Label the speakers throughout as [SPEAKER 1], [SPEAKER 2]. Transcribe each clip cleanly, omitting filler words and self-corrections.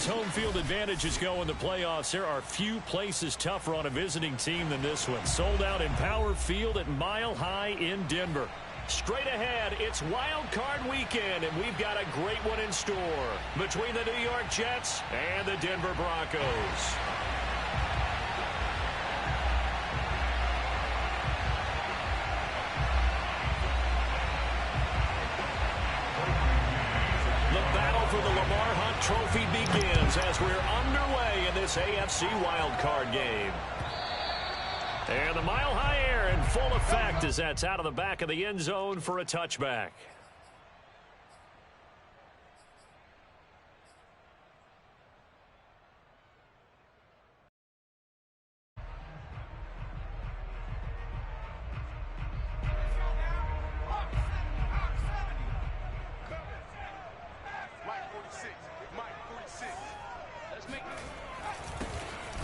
[SPEAKER 1] as home field advantages go in the playoffs, there are few places tougher on a visiting team than this one. Sold out in Power Field at Mile High in Denver. Straight ahead, it's Wild Card Weekend, and we've got a great one in store between the New York Jets and the Denver Broncos. The battle for the Lamar Hunt Trophy begins as we're underway in this AFC Wild Card game. And the Mile High air in full effect as that's out of the back of the end zone for a touchback.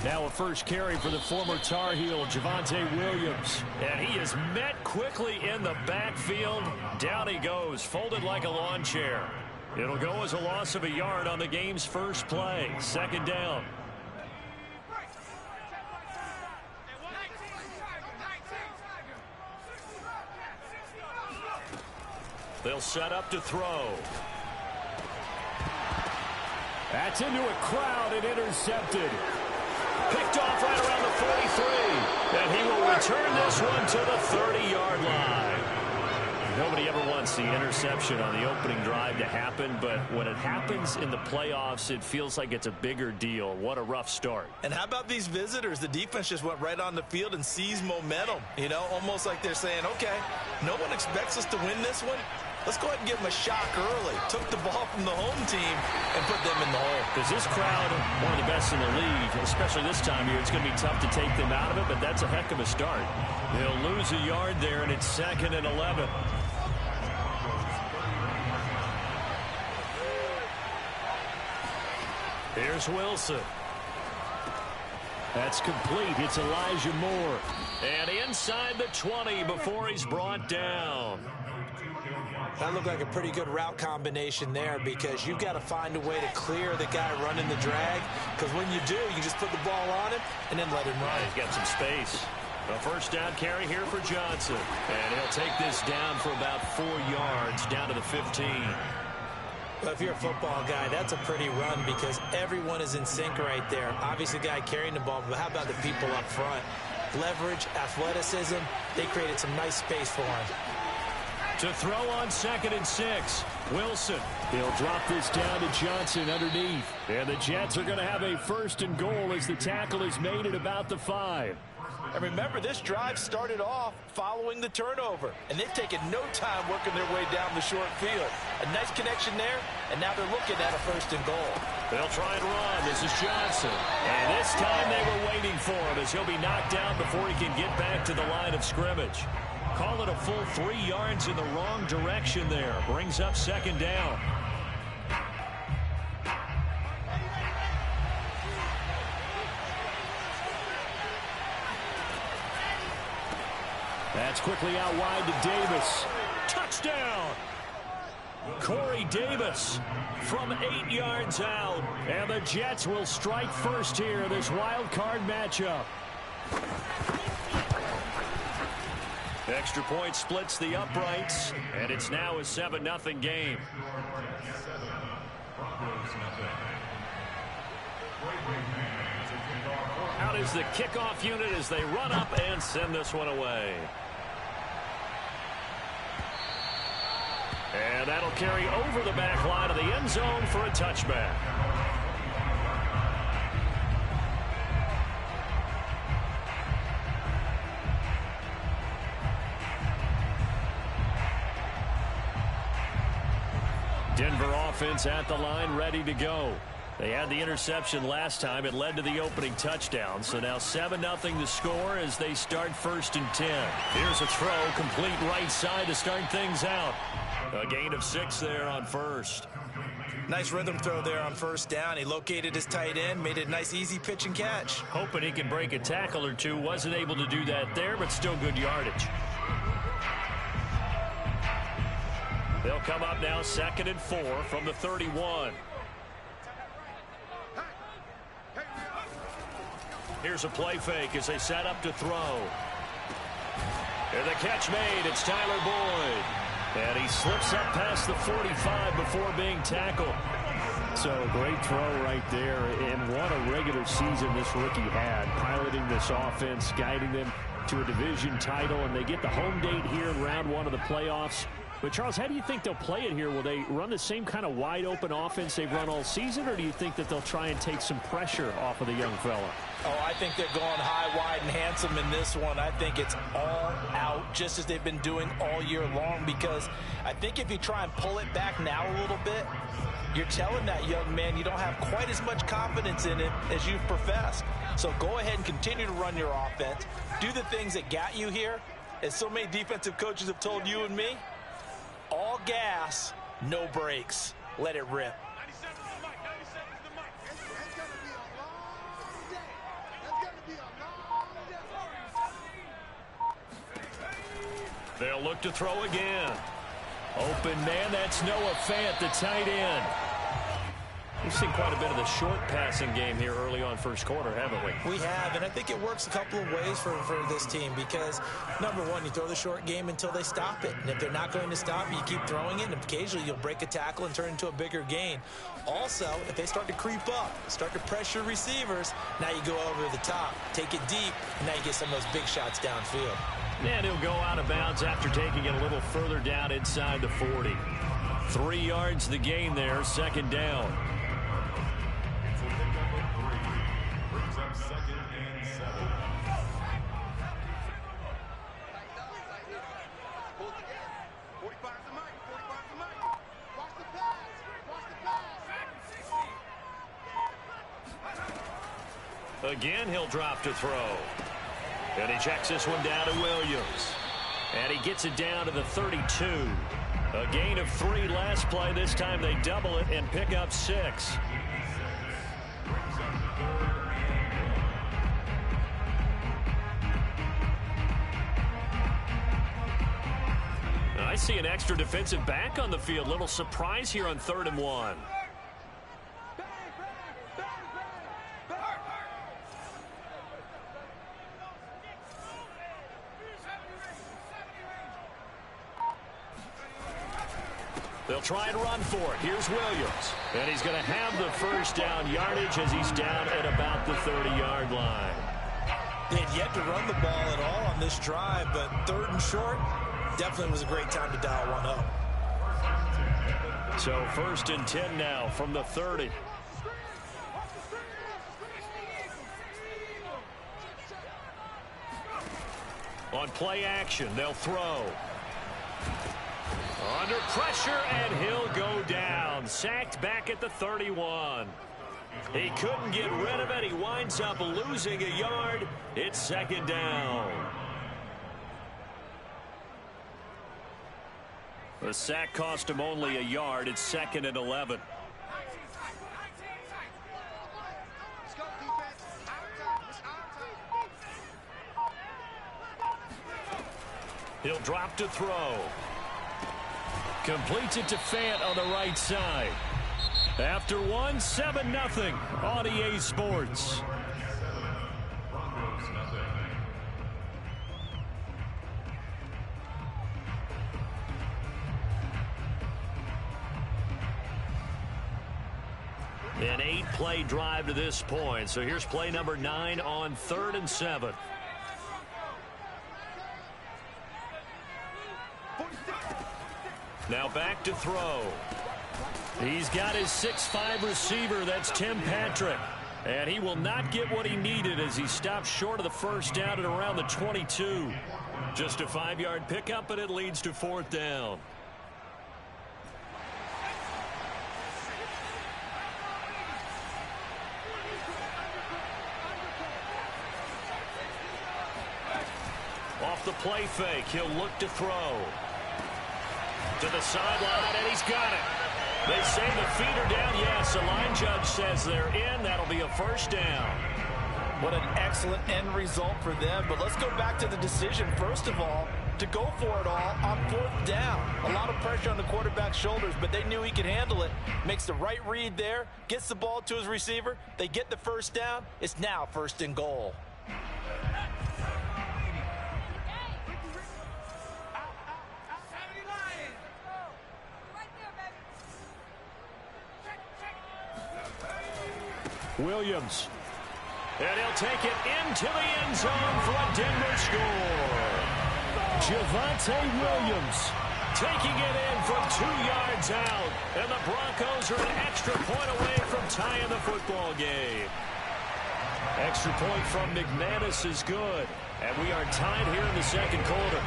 [SPEAKER 1] Now a first carry for the former Tar Heel, Javonte Williams. And he is met quickly in the backfield. Down he goes, folded like a lawn chair. It'll go as a loss of a yard on the game's first play. Second down. They'll set up to throw. That's into a crowd and intercepted. Picked off right around the 43. And he will return this one to the 30-yard line. Nobody ever wants the interception on the opening drive to happen, but when it happens in the playoffs, it feels like it's a bigger deal. What a rough start.
[SPEAKER 2] And how about these visitors? The defense just went right on the field and seized momentum. You know, almost like they're saying, okay, no one expects us to win this one. Let's go ahead and give them a shock early. Took the ball from the home team and put them in the hole.
[SPEAKER 1] Because this crowd, one of the best in the league, especially this time of year, it's going to be tough to take them out of it, but that's a heck of a start. They'll lose a yard there, and it's 2nd and 11. Here's Wilson. That's complete. It's Elijah Moore. And inside the 20 before he's brought down.
[SPEAKER 3] That looked like a pretty good route combination there because you've got to find a way to clear the guy running the drag, because when you do, you just put the ball on him and then let him run.
[SPEAKER 1] He's got some space. A first down carry here for Johnson. And he'll take this down for about 4 yards, down to the 15.
[SPEAKER 3] Well, if you're a football guy, that's a pretty run because everyone is in sync right there. Obviously, the guy carrying the ball, but how about the people up front? Leverage, athleticism, they created some nice space for him.
[SPEAKER 1] To throw on 2nd and 6. Wilson. He'll drop this down to Johnson underneath. And the Jets are going to have a 1st and goal as the tackle is made at about the 5.
[SPEAKER 2] And remember, this drive started off following the turnover. And they've taken no time working their way down the short field. A nice connection there, and now they're looking at a 1st and goal.
[SPEAKER 1] They'll try and run. This is Johnson. And this time they were waiting for him as he'll be knocked down before he can get back to the line of scrimmage. Call it a full 3 yards in the wrong direction there. Brings up 2nd down. That's quickly out wide to Davis. Touchdown! Corey Davis from 8 yards out. And the Jets will strike first here in this wild card matchup. Extra point splits the uprights, and it's now a 7-0 game. Out is the kickoff unit as they run up and send this one away. And that'll carry over the back line of the end zone for a touchback. Denver offense at the line, ready to go. They had the interception last time. It led to the opening touchdown. So now 7-0 the score as they start 1st and 10. Here's a throw, complete right side to start things out. A gain of 6 there on 1st.
[SPEAKER 2] Nice rhythm throw there on 1st down. He located his tight end, made it a nice, easy pitch and catch.
[SPEAKER 1] Hoping he can break a tackle or two. Wasn't able to do that there, but still good yardage. They'll come up now 2nd and 4 from the 31. Here's a play fake as they set up to throw. And the catch made. It's Tyler Boyd. And he slips up past the 45 before being tackled.
[SPEAKER 4] So great throw right there. And what a regular season this rookie had. Piloting this offense, guiding them to a division title. And they get the home date here in round 1 of the playoffs. But, Charles, how do you think they'll play it here? Will they run the same kind of wide-open offense they've run all season, or do you think that they'll try and take some pressure off of the young fella?
[SPEAKER 3] Oh, I think they're going high, wide, and handsome in this one. I think it's all out, just as they've been doing all year long, because I think if you try and pull it back now a little bit, you're telling that young man you don't have quite as much confidence in it as you've professed. So go ahead and continue to run your offense. Do the things that got you here. As so many defensive coaches have told you and me, all gas, no brakes. Let it rip.
[SPEAKER 1] They'll look to throw again. Open man, that's Noah Fant, the tight end. We've seen quite a bit of the short passing game here early on first quarter, haven't we?
[SPEAKER 3] We have, and I think it works a couple of ways for this team because, number one, you throw the short game until they stop it. And if they're not going to stop it, you keep throwing it, and occasionally you'll break a tackle and turn into a bigger gain. Also, if they start to creep up, start to pressure receivers, now you go over the top, take it deep, and now you get some of those big shots downfield.
[SPEAKER 1] And he'll go out of bounds after taking it a little further down inside the 40. 3 yards the gain there, second down. Again, he'll drop to throw. And he checks this one down to Williams. And he gets it down to the 32. A gain of 3 last play. This time they double it and pick up 6. I see an extra defensive back on the field. Little surprise here on 3rd and 1. They'll try and run for it. Here's Williams. And he's going to have the first down yardage as he's down at about the 30-yard line.
[SPEAKER 3] They had yet to run the ball at all on this drive, but 3rd and short definitely was a great time to dial one up.
[SPEAKER 1] So 1st and 10 now from the 30. On play action, they'll throw. Under pressure, and he'll go down. Sacked back at the 31. He couldn't get rid of it. He winds up losing a yard. It's 2nd down. The sack cost him only a yard. It's 2nd and 11. He'll drop to throw. Completes it to Fant on the right side. After one, 7-0 on EA Sports. An 8-play drive to this point. So here's play number 9 on 3rd and 7. Now back to throw. He's got his 6'5" receiver. That's Tim Patrick. And he will not get what he needed as he stops short of the first down at around the 22. Just a 5-yard pickup, and it leads to 4th down. Off the play fake, he'll look to throw. To the sideline, and he's got it. They say the feet are down. Yes, the line judge says they're in. That'll be a first down.
[SPEAKER 2] What an excellent end result for them. But let's go back to the decision. First of all, to go for it all on 4th down. A lot of pressure on the quarterback's shoulders, but they knew he could handle it. Makes the right read there, gets the ball to his receiver. They get the first down. It's now 1st and goal.
[SPEAKER 1] Williams. And he'll take it into the end zone for a Denver score. Javonte Williams taking it in from 2 yards out. And the Broncos are an extra point away from tying the football game. Extra point from McManus is good. And we are tied here in the 2nd quarter.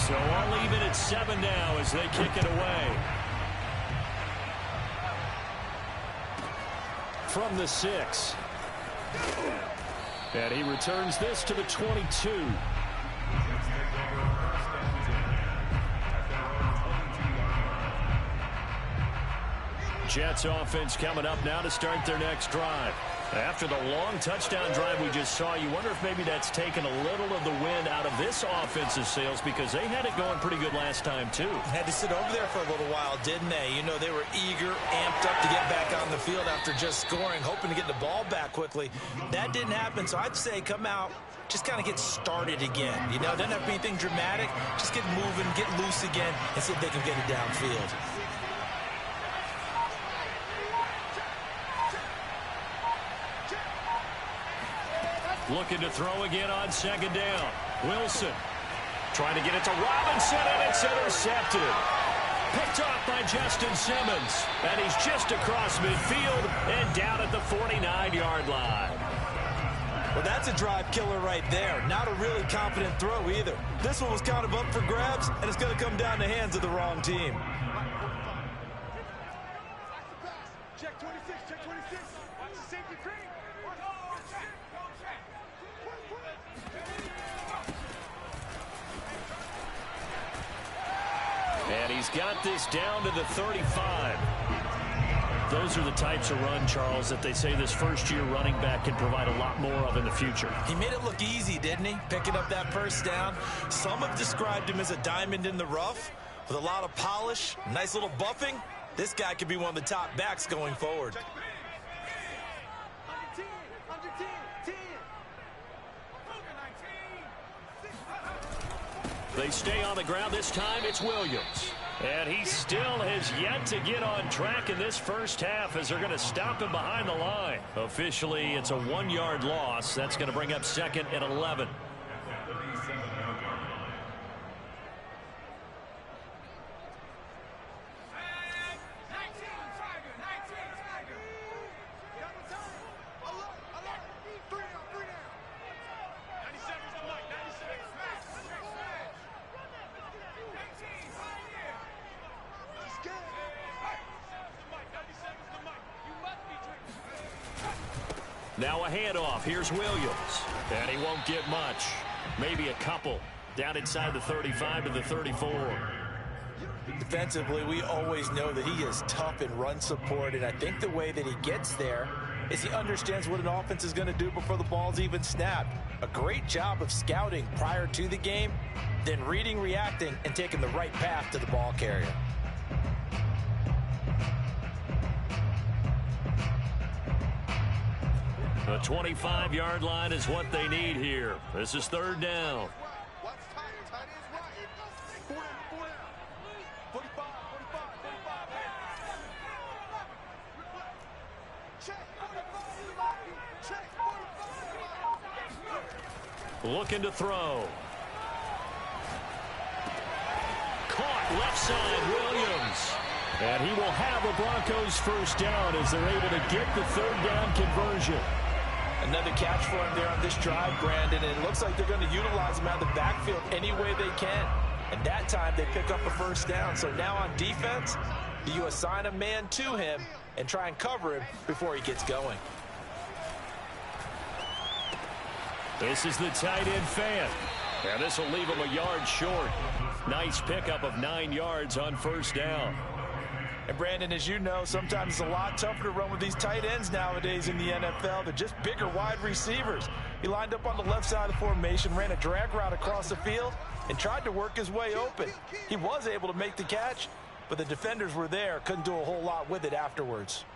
[SPEAKER 1] So I'll leave it at 7 now as they kick it away. From the 6. And he returns this to the 22. Jets offense coming up now to start their next drive. After the long touchdown drive we just saw, you wonder if maybe that's taken a little of the wind out of this offense's sails, because they had it going pretty good last time too.
[SPEAKER 3] Had to sit over there for a little while, didn't they? You know, they were eager, amped up to get back on the field after just scoring, hoping to get the ball back quickly. That didn't happen, so I'd say come out, just kind of get started again. You know, doesn't have to be anything dramatic. Just get moving, get loose again, and see if they can get it downfield.
[SPEAKER 1] Looking to throw again on 2nd down. Wilson trying to get it to Robinson, and it's intercepted. Picked off by Justin Simmons. And he's just across midfield and down at the 49-yard line.
[SPEAKER 3] Well, that's a drive killer right there. Not a really confident throw either. This one was kind of up for grabs, and it's going to come down the hands of the wrong team.
[SPEAKER 5] Check 26, check 26. Watch the safety creep.
[SPEAKER 1] And he's got this down to the 35. Those are the types of run, Charles, that they say this first-year running back can provide a lot more of in the future.
[SPEAKER 3] He made it look easy, didn't he? Picking up that first down. Some have described him as a diamond in the rough with a lot of polish, nice little buffing. This guy could be one of the top backs going forward.
[SPEAKER 5] Under 10, 10.
[SPEAKER 1] They stay on the ground. This time it's Williams. And he still has yet to get on track in this first half as they're going to stop him behind the line. Officially, it's a 1-yard loss. That's going to bring up 2nd and 11. Now a handoff. Here's Williams. And he won't get much. Maybe a couple. Down inside the 35 to the 34.
[SPEAKER 3] Defensively, we always know that he is tough in run support, and I think the way that he gets there is he understands what an offense is going to do before the ball's even snapped. A great job of scouting prior to the game, then reading, reacting, and taking the right path to the ball carrier.
[SPEAKER 1] The 25-yard line is what they need here. This is 3rd down. Looking to throw. Caught left side, Williams. And he will have the Broncos first down as they're able to get the 3rd down conversion.
[SPEAKER 3] Another catch for him there on this drive, Brandon, and it looks like they're going to utilize him out of the backfield any way they can. And that time they pick up a first down. So now on defense, you assign a man to him and try and cover him before he gets going.
[SPEAKER 1] This is the tight end fan. And this will leave him a yard short. Nice pickup of 9 yards on first down.
[SPEAKER 3] And Brandon, as you know, sometimes it's a lot tougher to run with these tight ends nowadays in the NFL. They're just bigger wide receivers.
[SPEAKER 2] He lined up on the left side of the formation, ran a drag route across the field, and tried to work his way open. He was able to make the catch, but the defenders were there, couldn't do a whole lot with it afterwards.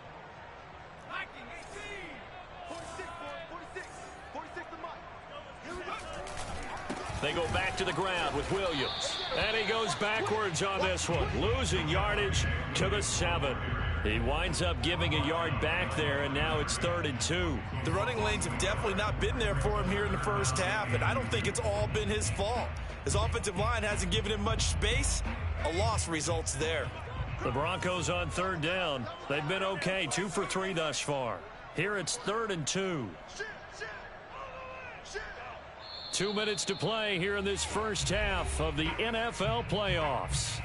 [SPEAKER 1] They go back to the ground with Williams. And he goes backwards on this one, losing yardage to the 7. He winds up giving a yard back there, and now it's 3rd and 2.
[SPEAKER 2] The running lanes have definitely not been there for him here in the first half, and I don't think it's all been his fault. His offensive line hasn't given him much space. A loss results there.
[SPEAKER 1] The Broncos on 3rd down. They've been okay, 2 for 3 thus far. Here it's 3rd and 2. 2 minutes to play here in this first half of the NFL playoffs.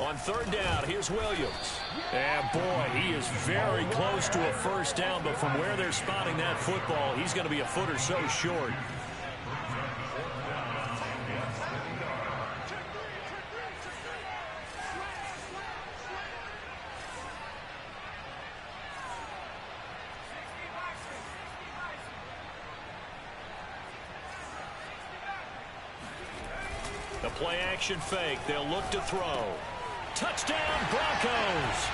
[SPEAKER 1] On 3rd down, here's Williams. And boy, he is very close to a first down, but from where they're spotting that football, he's going to be a foot or so short. The play action fake. They'll look to throw. Touchdown, Broncos.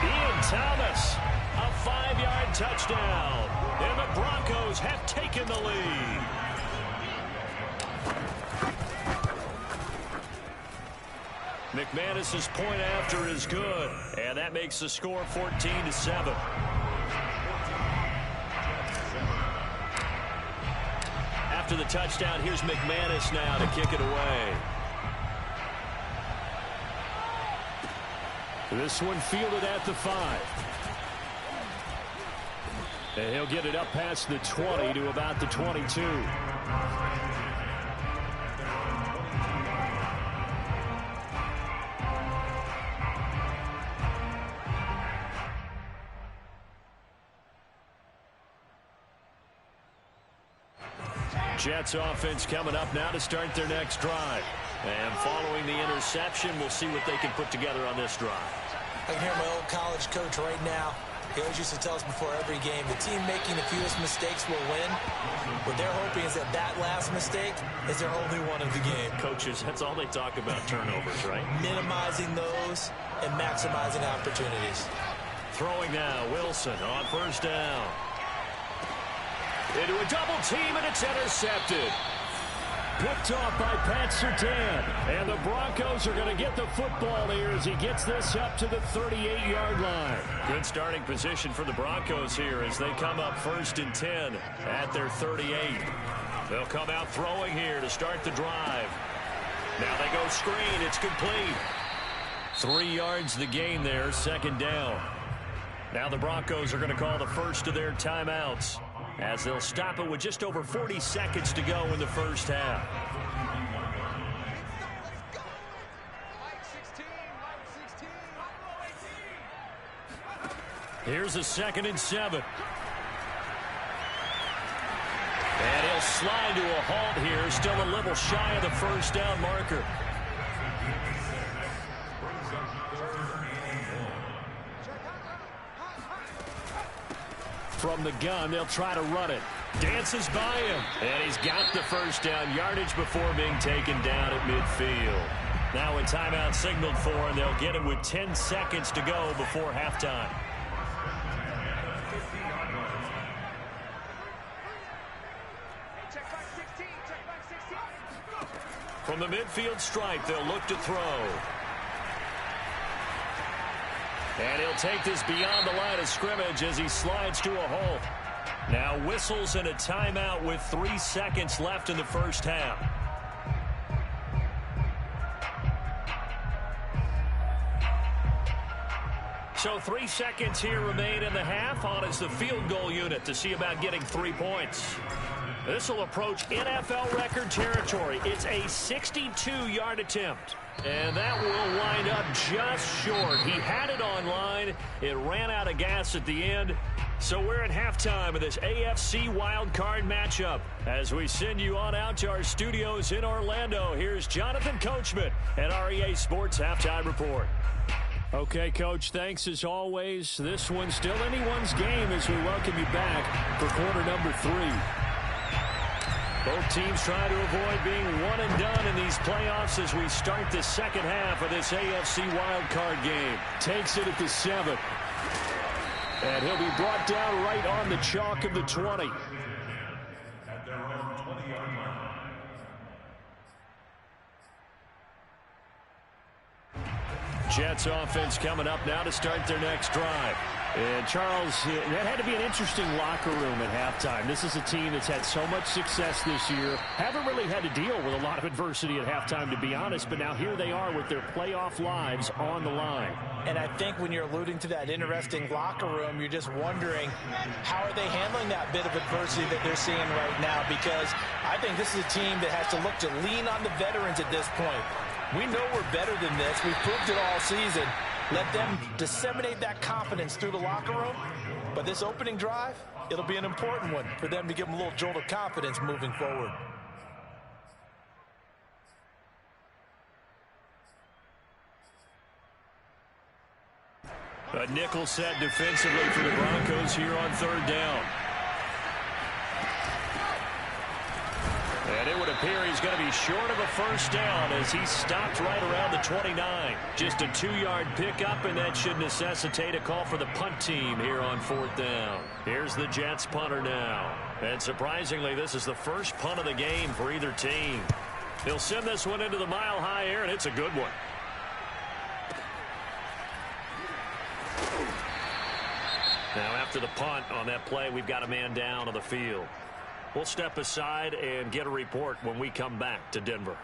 [SPEAKER 1] Ian Thomas, a 5-yard touchdown. And the Broncos have taken the lead. McManus's point after is good, and that makes the score 14-7. After the touchdown, here's McManus now to kick it away. This one fielded at the 5. And he'll get it up past the 20 to about the 22. Jets offense coming up now to start their next drive. And following the interception, we'll see what they can put together on this drive.
[SPEAKER 3] I can hear my old college coach right now. He always used to tell us before every game, the team making the fewest mistakes will win. What they're hoping is that that last mistake is their only one of the game.
[SPEAKER 1] Coaches, that's all they talk about, turnovers, right?
[SPEAKER 3] Minimizing those and maximizing opportunities.
[SPEAKER 1] Throwing now, Wilson on 1st down. Into a double team, and it's intercepted. Picked off by Pat Surtain. And the Broncos are going to get the football here as he gets this up to the 38-yard line. Good starting position for the Broncos here as they come up 1st and 10 at their 38. They'll come out throwing here to start the drive. Now they go screen. It's complete. 3 yards the gain there, 2nd down. Now the Broncos are going to call the first of their timeouts, as they'll stop it with just over 40 seconds to go in the first half. Here's a 2nd and 7. And he'll slide to a halt here, still a little shy of the first down marker. From the gun, they'll try to run it. Dances by him. And he's got the first down yardage before being taken down at midfield. Now a timeout signaled for, and they'll get it with 10 seconds to go before halftime. From the midfield stripe, they'll look to throw. And he'll take this beyond the line of scrimmage as he slides to a halt. Now whistles and a timeout with 3 seconds left in the first half. So 3 seconds here remain in the half. On is the field goal unit to see about getting 3 points. This will approach NFL record territory. It's a 62-yard attempt. And that will wind up just short. He had it on line. It ran out of gas at the end. So we're at halftime of this AFC wildcard matchup. As we send you on out to our studios in Orlando, here's Jonathan Coachman at REA Sports Halftime Report.
[SPEAKER 4] Okay, Coach, thanks as always. This one's still anyone's game as we welcome you back for quarter number 3.
[SPEAKER 1] Both teams trying to avoid being one and done in these playoffs as we start the second half of this AFC wildcard game.
[SPEAKER 4] Takes it at the 7. And he'll be brought down right on the chalk of the 20.
[SPEAKER 1] Jets offense coming up now to start their next drive.
[SPEAKER 4] And Charles, that had to be an interesting locker room at halftime. This is a team that's had so much success this year. Haven't really had to deal with a lot of adversity at halftime, to be honest. But now here they are with their playoff lives on the line.
[SPEAKER 3] And I think when you're alluding to that interesting locker room, you're just wondering how are they handling that bit of adversity that they're seeing right now? Because I think this is a team that has to look to lean on the veterans at this point. We know we're better than this. We've proved it all season. Let them disseminate that confidence through the locker room. But this opening drive, it'll be an important one for them to give them a little jolt of confidence moving forward.
[SPEAKER 1] A nickel set defensively for the Broncos here on third down. And it would appear he's going to be short of a first down as he stopped right around the 29. Just a 2-yard pickup, and that should necessitate a call for the punt team here on fourth down. Here's the Jets punter now. And surprisingly, this is the first punt of the game for either team. He'll send this one into the mile-high air, and it's a good one. Now after the punt on that play, we've got a man down on the field. We'll step aside and get a report when we come back to Denver.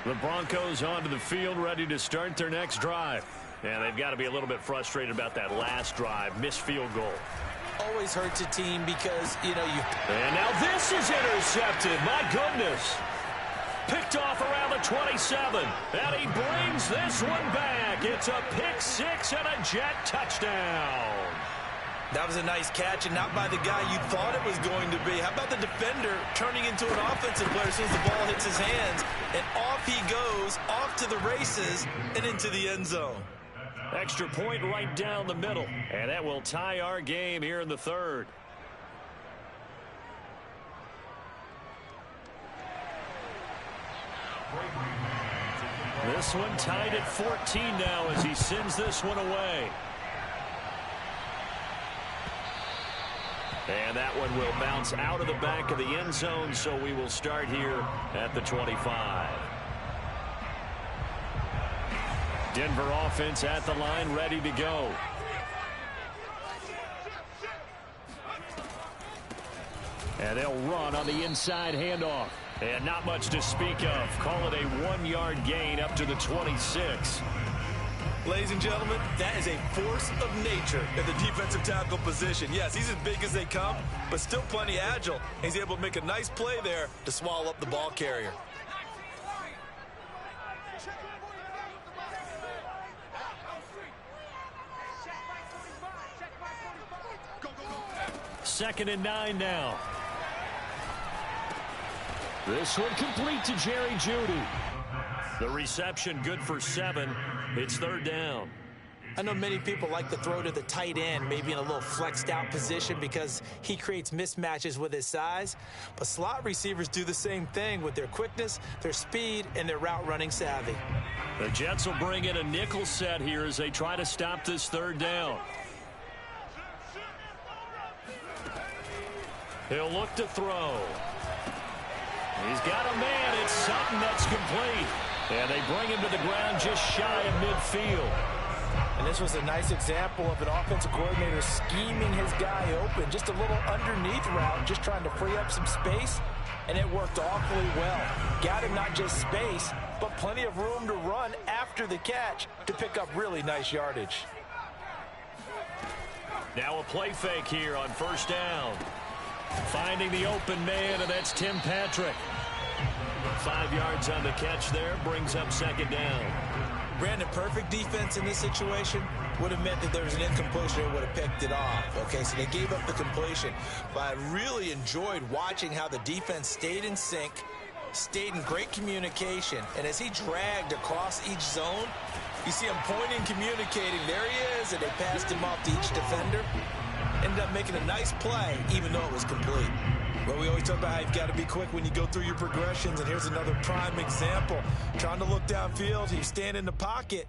[SPEAKER 1] The Broncos onto the field, ready to start their next drive. And they've got to be a little bit frustrated about that last drive, missed field goal.
[SPEAKER 3] Always hurts a team because, you know,
[SPEAKER 1] And now this is intercepted. My goodness. Picked off around the 27. And he brings this one back. It's a pick six and a Jet touchdown.
[SPEAKER 2] That was a nice catch, and not by the guy you thought it was going to be. How about the defender turning into an offensive player as soon as the ball hits his hands, and off he goes, off to the races, and into the end zone.
[SPEAKER 1] Extra point right down the middle, and that will tie our game here in the third. This one tied at 14 now as he sends this one away. And that one will bounce out of the back of the end zone, so we will start here at the 25. Denver offense at the line, ready to go. And they'll run on the inside handoff. And not much to speak of. Call it a 1-yard gain up to the 26.
[SPEAKER 2] Ladies and gentlemen, that is a force of nature at the defensive tackle position. Yes, he's as big as they come, but still plenty agile. He's able to make a nice play there to swallow up the ball carrier.
[SPEAKER 1] Second and 9 now.
[SPEAKER 4] This one complete to Jerry Jeudy.
[SPEAKER 1] The reception good for 7. It's third down.
[SPEAKER 3] I know many people like to throw to the tight end, maybe in a little flexed out position because he creates mismatches with his size. But slot receivers do the same thing with their quickness, their speed, and their route running savvy.
[SPEAKER 1] The Jets will bring in a nickel set here as they try to stop this third down. He'll look to throw. He's got a man. It's Sutton that's complete. And they bring him to the ground just shy of midfield.
[SPEAKER 3] And this was a nice example of an offensive coordinator scheming his guy open. Just a little underneath route, just trying to free up some space. And it worked awfully well. Got him not just space, but plenty of room to run after the catch to pick up really nice yardage.
[SPEAKER 1] Now a play fake here on first down. Finding the open man, and that's Tim Patrick. 5 yards on the catch there, brings up second down.
[SPEAKER 3] Brandon, perfect defense in this situation would have meant that there was an incompletion. They would have picked it off. Okay, so they gave up the completion. But I really enjoyed watching how the defense stayed in sync, stayed in great communication. And as he dragged across each zone, you see him pointing, communicating. There he is, and they passed him off to each defender. Ended up making a nice play, even though it was complete. Well, we always talk about how you've got to be quick when you go through your progressions, and here's another prime example. Trying to look downfield, he was standing in the pocket,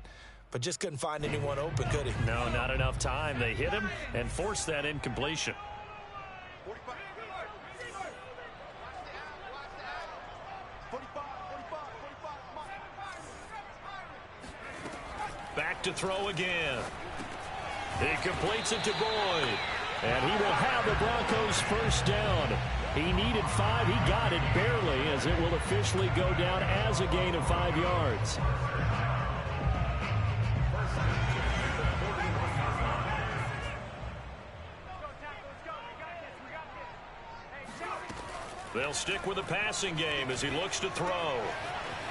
[SPEAKER 3] but just couldn't find anyone open, could he?
[SPEAKER 1] No, not enough time. They hit him and forced that incompletion. Back to throw again. He completes it to Boyd. And he will have the Broncos first down. He needed 5. He got it barely, as it will officially go down as a gain of 5 yards. They'll stick with the passing game as he looks to throw.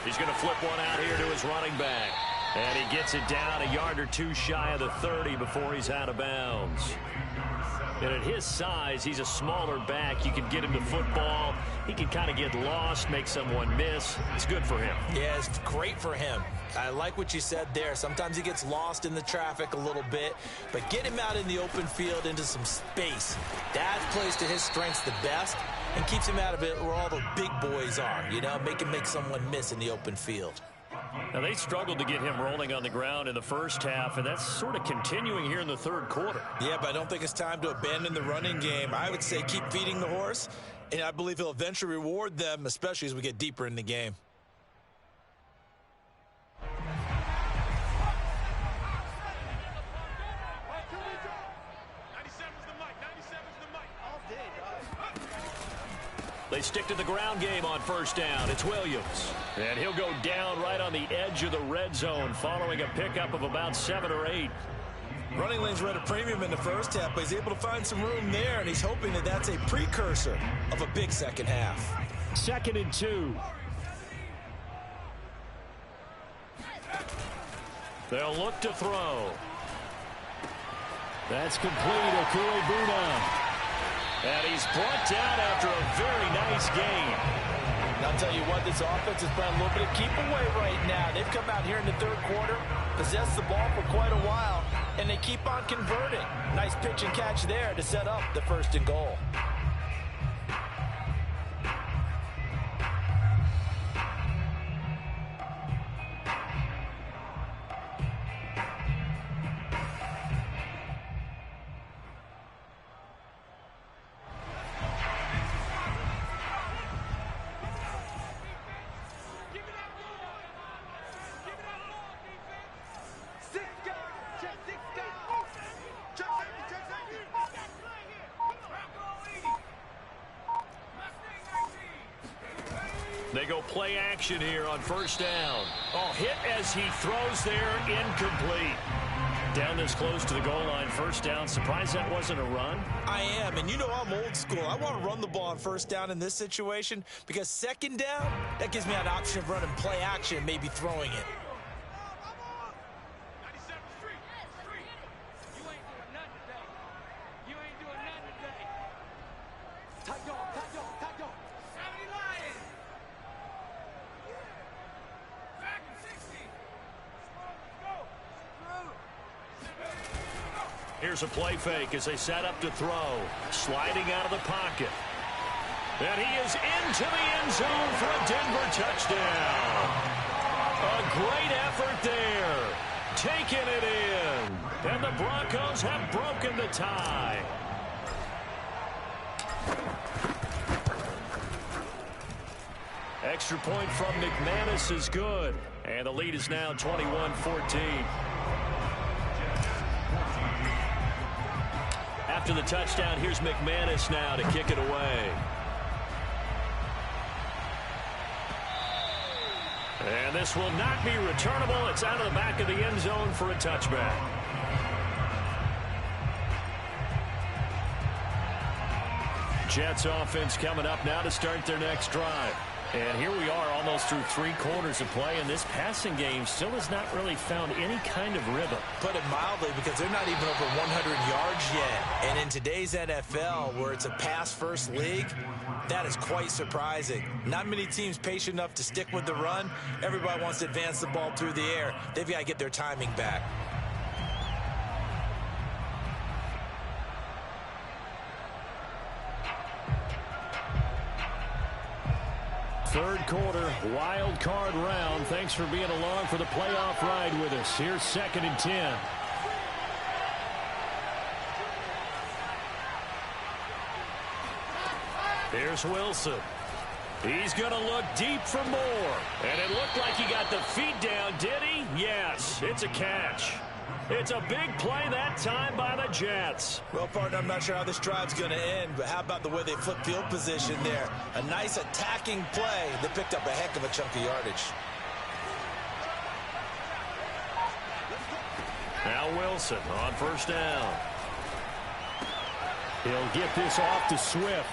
[SPEAKER 1] He's going to flip one out here to his running back. And he gets it down a yard or two shy of the 30 before he's out of bounds. And at his size, he's a smaller back. You can get him the football. He can kind of get lost, make someone miss. It's good for him.
[SPEAKER 3] Yeah, it's great for him. I like what you said there. Sometimes he gets lost in the traffic a little bit, but get him out in the open field into some space. That plays to his strengths the best and keeps him out of it where all the big boys are, you know, make him make someone miss in the open field.
[SPEAKER 1] Now, they struggled to get him rolling on the ground in the first half, and that's sort of continuing here in the third quarter.
[SPEAKER 3] Yeah, but I don't think it's time to abandon the running game. I would say keep feeding the horse, and I believe he'll eventually reward them, especially as we get deeper in the game.
[SPEAKER 1] They stick to the ground game on first down. It's Williams. And he'll go down right on the edge of the red zone following a pickup of about 7 or 8.
[SPEAKER 3] Running lanes were at a premium in the first half, but he's able to find some room there, and he's hoping that that's a precursor of a big second half.
[SPEAKER 1] 2nd and 2. They'll look to throw. That's complete. Okui-Buna. And he's brought down after a very nice game.
[SPEAKER 3] And I'll tell you what, this offense is playing a little bit of keep away right now. They've come out here in the third quarter, possessed the ball for quite a while, and they keep on converting. Nice pitch and catch there to set up the 1st and goal.
[SPEAKER 1] They go play action here on first down. Oh, hit as he throws there, incomplete. Down this close to the goal line, first down. Surprised that wasn't a run?
[SPEAKER 3] I am, and you know I'm old school. I want to run the ball on first down in this situation because second down, that gives me an option of running play action and maybe throwing it.
[SPEAKER 1] Here's a play fake as they set up to throw. Sliding out of the pocket. And he is into the end zone for a Denver touchdown. A great effort there. Taking it in. And the Broncos have broken the tie. Extra point from McManus is good. And the lead is now 21-14. After the touchdown, here's McManus now to kick it away. And this will not be returnable. It's out of the back of the end zone for a touchback. Jets offense coming up now to start their next drive. And here we are almost through 3 quarters of play, and this passing game still has not really found any kind of rhythm.
[SPEAKER 3] Put it mildly, because they're not even over 100 yards yet. And in today's NFL, where it's a pass-first league, that is quite surprising. Not many teams patient enough to stick with the run. Everybody wants to advance the ball through the air. They've got to get their timing back.
[SPEAKER 4] Third quarter, wild card round. Thanks for being along for the playoff ride with us. Here's 2nd and 10.
[SPEAKER 1] Here's Wilson. He's going to look deep for more. And it looked like he got the feet down, did he? Yes, it's a catch. It's a big play that time by the Jets.
[SPEAKER 3] Well, partner, I'm not sure how this drive's going to end, but how about the way they flip field position there? A nice attacking play that picked up a heck of a chunk of yardage.
[SPEAKER 1] Now Wilson on first down.
[SPEAKER 4] He'll get this off to Swift.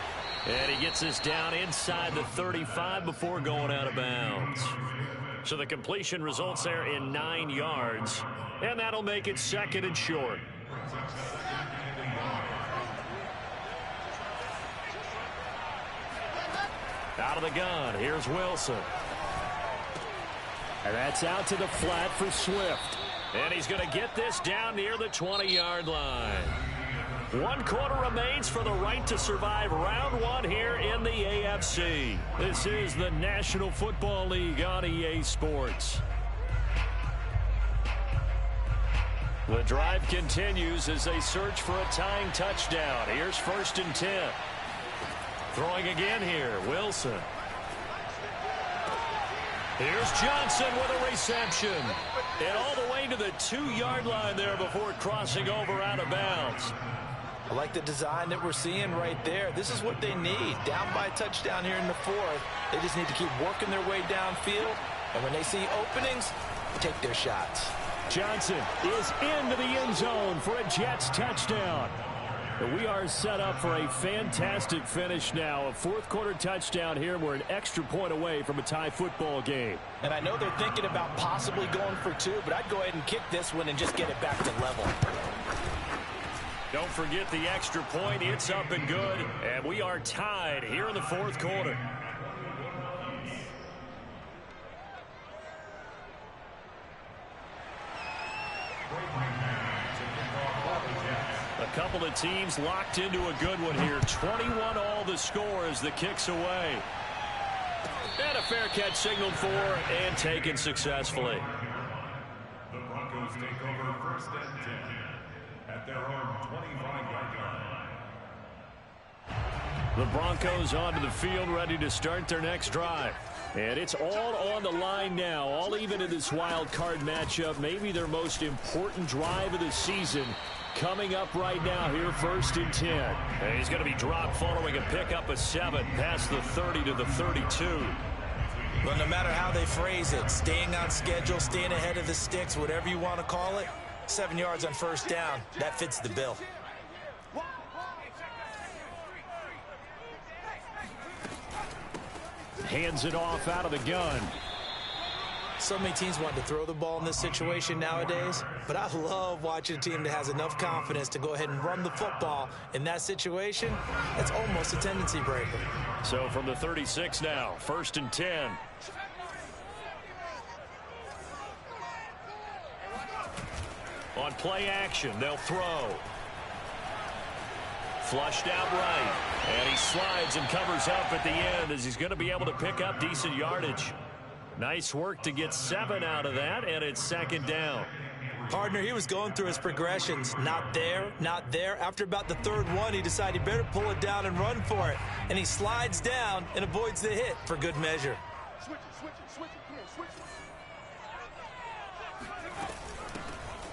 [SPEAKER 1] And he gets this down inside the 35 before going out of bounds. So the completion results there in 9 yards. And that'll make it 2nd and short. Out of the gun, here's Wilson.
[SPEAKER 4] And that's out to the flat for Swift.
[SPEAKER 1] And he's going to get this down near the 20-yard line. 1 quarter remains for the right to survive round 1 here in the AFC. This is the National Football League on EA Sports. The drive continues as they search for a tying touchdown. Here's 1st and 10. Throwing again here, Wilson. Here's Johnson with a reception. And all the way to the 2-yard line there before crossing over out of bounds.
[SPEAKER 3] I like the design that we're seeing right there. This is what they need. Down by a touchdown here in the 4th. They just need to keep working their way downfield. And when they see openings, take their shots.
[SPEAKER 4] Johnson is into the end zone for a Jets touchdown. We are set up for a fantastic finish now. A 4th quarter touchdown here. We're an extra point away from a tie football game.
[SPEAKER 3] And I know they're thinking about possibly going for 2, but I'd go ahead and kick this one and just get it back to level.
[SPEAKER 1] Don't forget the extra point. It's up and good. And we are tied here in the 4th quarter. A couple of teams locked into a good one here. 21 all the score as the kick's away. And a fair catch signaled for and taken successfully.
[SPEAKER 6] The Broncos take over 1st and 10 at their own 25-yard line.
[SPEAKER 1] The Broncos onto the field ready to start their next drive.
[SPEAKER 4] And it's all on the line now, all even in this wild card matchup. Maybe their most important drive of the season coming up right now here, 1st and 10.
[SPEAKER 1] And he's going to be dropped following a pickup of 7 past the 30 to the 32.
[SPEAKER 3] Well, no matter how they phrase it, staying on schedule, staying ahead of the sticks, whatever you want to call it, 7 yards on first down, that fits the bill.
[SPEAKER 4] Hands it off out of the gun.
[SPEAKER 3] So many teams want to throw the ball in this situation nowadays, but I love watching a team that has enough confidence to go ahead and run the football. In that situation, that's almost a tendency breaker.
[SPEAKER 1] So from the 36 now, 1st and 10. On play action, they'll throw. Flushed out right. And he slides and covers up at the end as he's going to be able to pick up decent yardage. Nice work to get 7 out of that, and it's 2nd down.
[SPEAKER 3] Partner, he was going through his progressions. Not there, not there. After about the 3rd one, he decided he better pull it down and run for it. And he slides down and avoids the hit for good measure.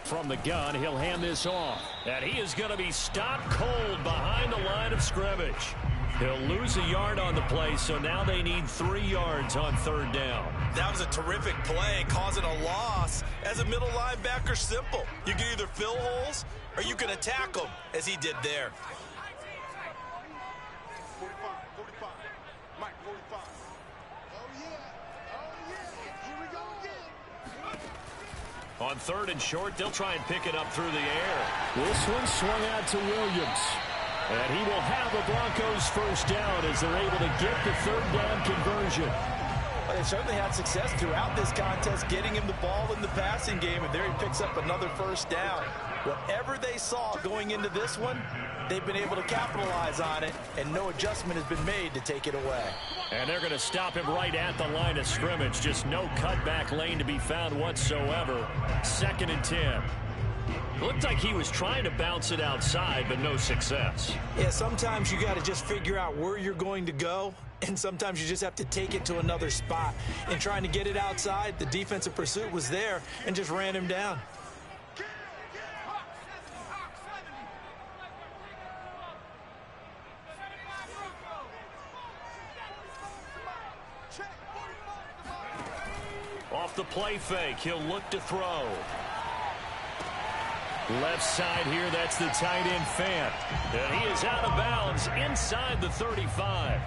[SPEAKER 4] From the gun, he'll hand this off. And he is going to be stopped cold behind the line of scrimmage. He'll lose a yard on the play, so now they need 3 yards on 3rd down.
[SPEAKER 2] That was a terrific play, causing a loss. As a middle linebacker, simple. You can either fill holes or you can attack them, as he did there.
[SPEAKER 5] 45, 45. Mike, 45. Oh, yeah. Oh, yeah. Here we go again.
[SPEAKER 4] On 3rd and short, they'll try and pick it up through the air. This one swung out to Williams. And he will have a Broncos 1st down as they're able to get the 3rd down conversion.
[SPEAKER 2] Well, they certainly had success throughout this contest, getting him the ball in the passing game, and there he picks up another 1st down. Whatever they saw going into this one, they've been able to capitalize on it, and no adjustment has been made to take it away.
[SPEAKER 4] And they're going to stop him right at the line of scrimmage. Just no cutback lane to be found whatsoever. 2nd and 10. Looked like he was trying to bounce it outside, but no success.
[SPEAKER 3] Yeah, sometimes you got to just figure out where you're going to go, and sometimes you just have to take it to another spot. In trying to get it outside, the defensive pursuit was there and just ran him down.
[SPEAKER 4] Off the play fake, he'll look to throw. Left side here, that's the tight end Fant. And he is out of bounds inside the 35.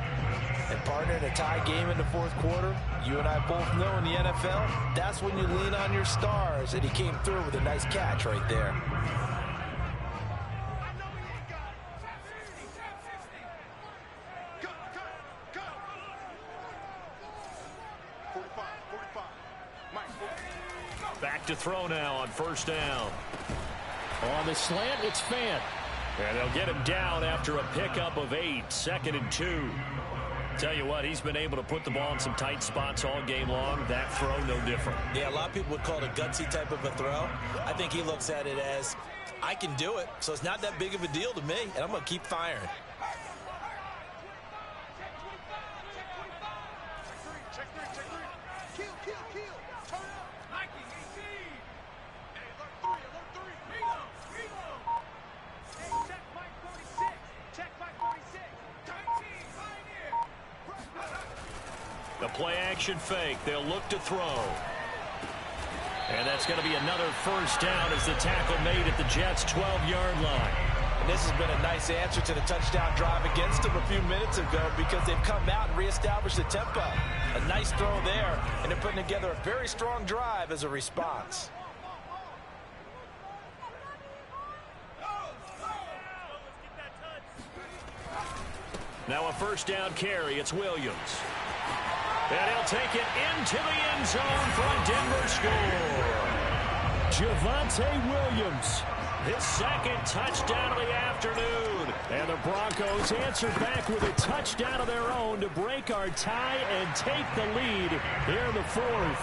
[SPEAKER 2] And partner, in a tie game in the 4th quarter, you and I both know in the NFL, that's when you lean on your stars, and he came through with a nice catch right there.
[SPEAKER 4] Back to throw now on 1st down. On the slant, it's Fant. And they'll get him down after a pickup of 8, 2nd and 2. Tell you what, he's been able to put the ball in some tight spots all game long. That throw, no different.
[SPEAKER 3] Yeah, a lot of people would call it a gutsy type of a throw. I think he looks at it as, I can do it, so it's not that big of a deal to me, and I'm going to keep firing.
[SPEAKER 5] Check three. Kill. Turn up. Nike, 18. Hey, alert 3. Reload. Hey, check Mike 46. Check Mike 46. 19,
[SPEAKER 4] The play action fake. They'll look to throw. And that's going to be another 1st down as the tackle made at the Jets' 12-yard line.
[SPEAKER 2] And this has been a nice answer to the touchdown drive against them a few minutes ago because they've come out and reestablished the tempo. A nice throw there, and they're putting together a very strong drive as a response.
[SPEAKER 4] Now a 1st down carry. It's Williams. And he'll take it into the end zone for a Denver score. Javonte Williams, his 2nd touchdown of the afternoon. And the Broncos answer back with a touchdown of their own to break our tie and take the lead here in the 4th.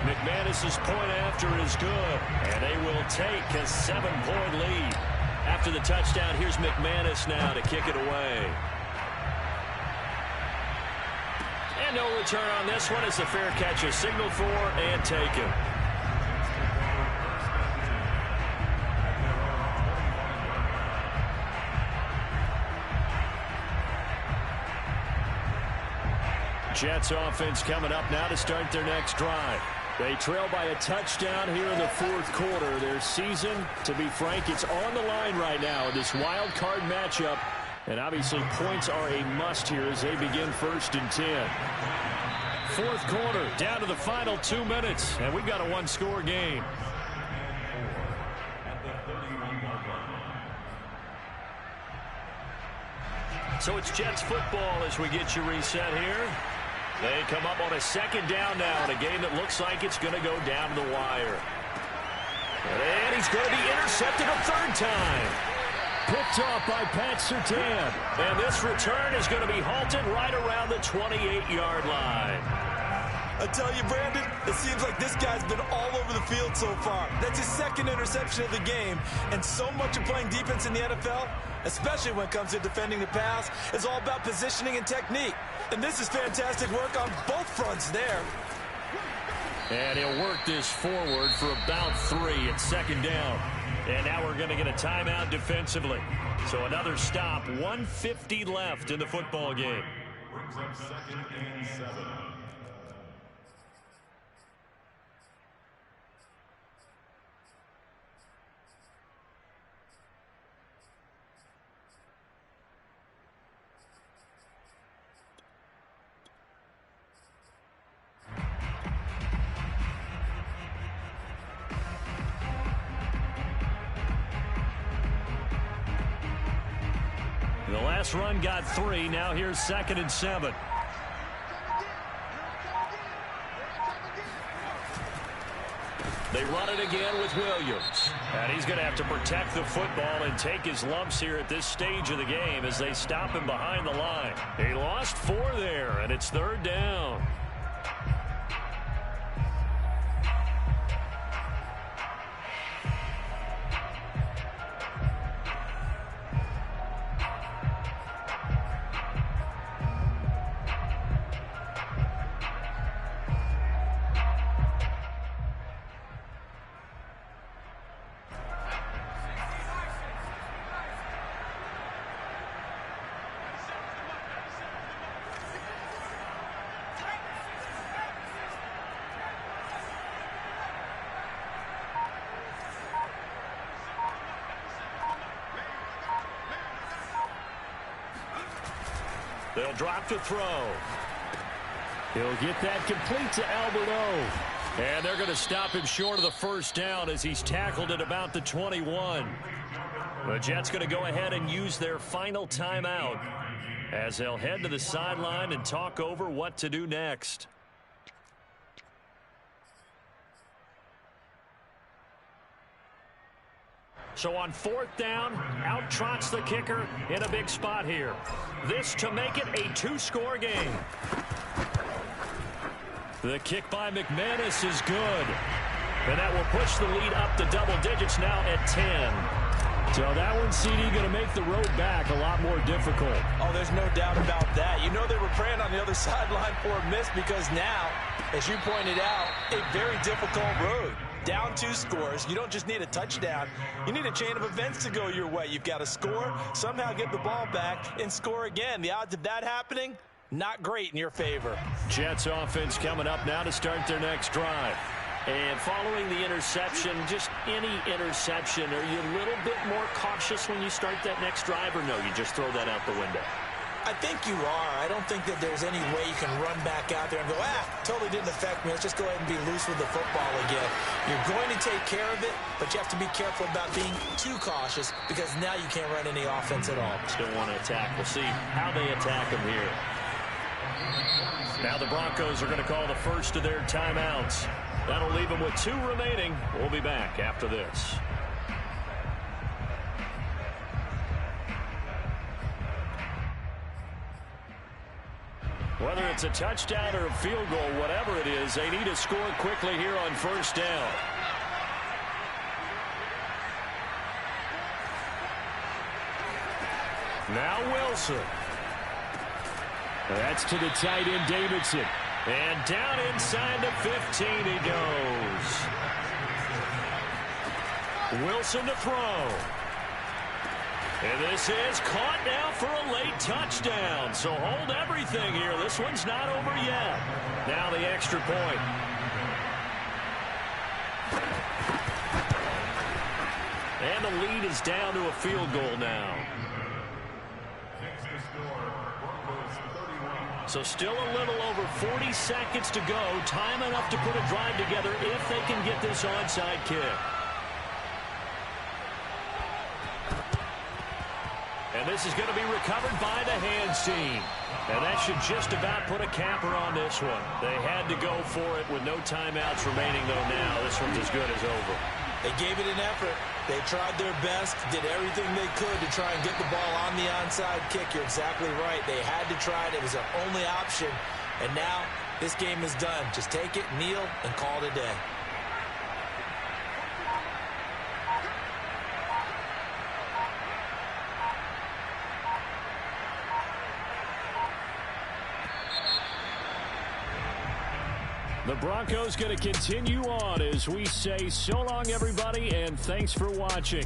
[SPEAKER 4] McManus's point after is good, and they will take a 7-point lead. After the touchdown, here's McManus now to kick it away. And no return on this one as the fair catch is signaled for and taken. Jets offense coming up now to start their next drive. They trail by a touchdown here in the 4th quarter. Their season, to be frank, it's on the line right now in this wild card matchup. And obviously points are a must here as they begin 1st and 10. 4th quarter, down to the final 2 minutes. And we've got a 1-score game. So it's Jets football as we get you reset here. They come up on a 2nd down now in a game that looks like it's going to go down to the wire. And he's going to be intercepted a 3rd time. Picked off by Pat Surtain. And this return is going to be halted right around the 28-yard line.
[SPEAKER 2] I tell you, Brandon, It seems like this guy's been all over the field so far. That's his second interception of the game. And so much of playing defense in the NFL, especially when it comes to defending the pass, is all about positioning and technique. And this is fantastic work on both fronts there.
[SPEAKER 1] And he'll work this forward for about 3. It's second down. And now we're going to get a timeout defensively. So another stop, 1:50 left in the football game.
[SPEAKER 6] Brings up 2nd and 7.
[SPEAKER 1] The last run got 3. Now here's 2nd and 7. They run it again with Williams. And he's going to have to protect the football and take his lumps here at this stage of the game as they stop him behind the line. He lost 4 there, and it's 3rd down. They'll drop to throw.
[SPEAKER 4] He'll get that complete to Albert O.
[SPEAKER 1] And they're going to stop him short of the first down as he's tackled at about the 21. The Jets going to go ahead and use their final timeout as they'll head to the sideline and talk over what to do next. So on 4th down, out trots the kicker in a big spot here. This to make it a 2-score game. The kick by McManus is good. And that will push the lead up to double digits now at 10.
[SPEAKER 4] So that one, CD, going to make the road back a lot more difficult.
[SPEAKER 3] Oh, there's no doubt about that. You know they were praying on the other sideline for a miss because now, as you pointed out, a very difficult road. Down 2 scores. You don't just need a touchdown. You need a chain of events to go your way. You've got to score, somehow get the ball back, and score again. The odds of that happening, not great in your favor.
[SPEAKER 1] Jets offense coming up now to start their next drive.
[SPEAKER 4] And following the interception, just any interception, are you a little bit more cautious when you start that next drive, or no, you just throw that out the window?
[SPEAKER 3] I think you are. I don't think that there's any way you can run back out there and go, totally didn't affect me. Let's just go ahead and be loose with the football again. You're going to take care of it, but you have to be careful about being too cautious because now you can't run any offense at all.
[SPEAKER 4] Still want to attack. We'll see how they attack them here.
[SPEAKER 1] Now the Broncos are going to call the first of their timeouts. That'll leave them with 2 remaining. We'll be back after this. Whether it's a touchdown or a field goal, whatever it is, they need to score quickly here on 1st down. Now Wilson.
[SPEAKER 4] That's to the tight end, Davidson.
[SPEAKER 1] And down inside the 15 he goes. Wilson to throw. And this is caught now for a late touchdown. So hold everything here. This one's not over yet. Now the extra point. And the lead is down to a field goal now. So still a little over 40 seconds to go. Time enough to put a drive together if they can get this onside kick. And this is going to be recovered by the hands team. And that should just about put a capper on this one. They had to go for it with no timeouts remaining, though, now. This one's as good as over.
[SPEAKER 3] They gave it an effort. They tried their best, did everything they could to try and get the ball on the onside kick. You're exactly right. They had to try it. It was their only option. And now This game is done. Just take it, kneel, and call it a day.
[SPEAKER 4] The Broncos going to continue on as we say so long, everybody, and thanks for watching.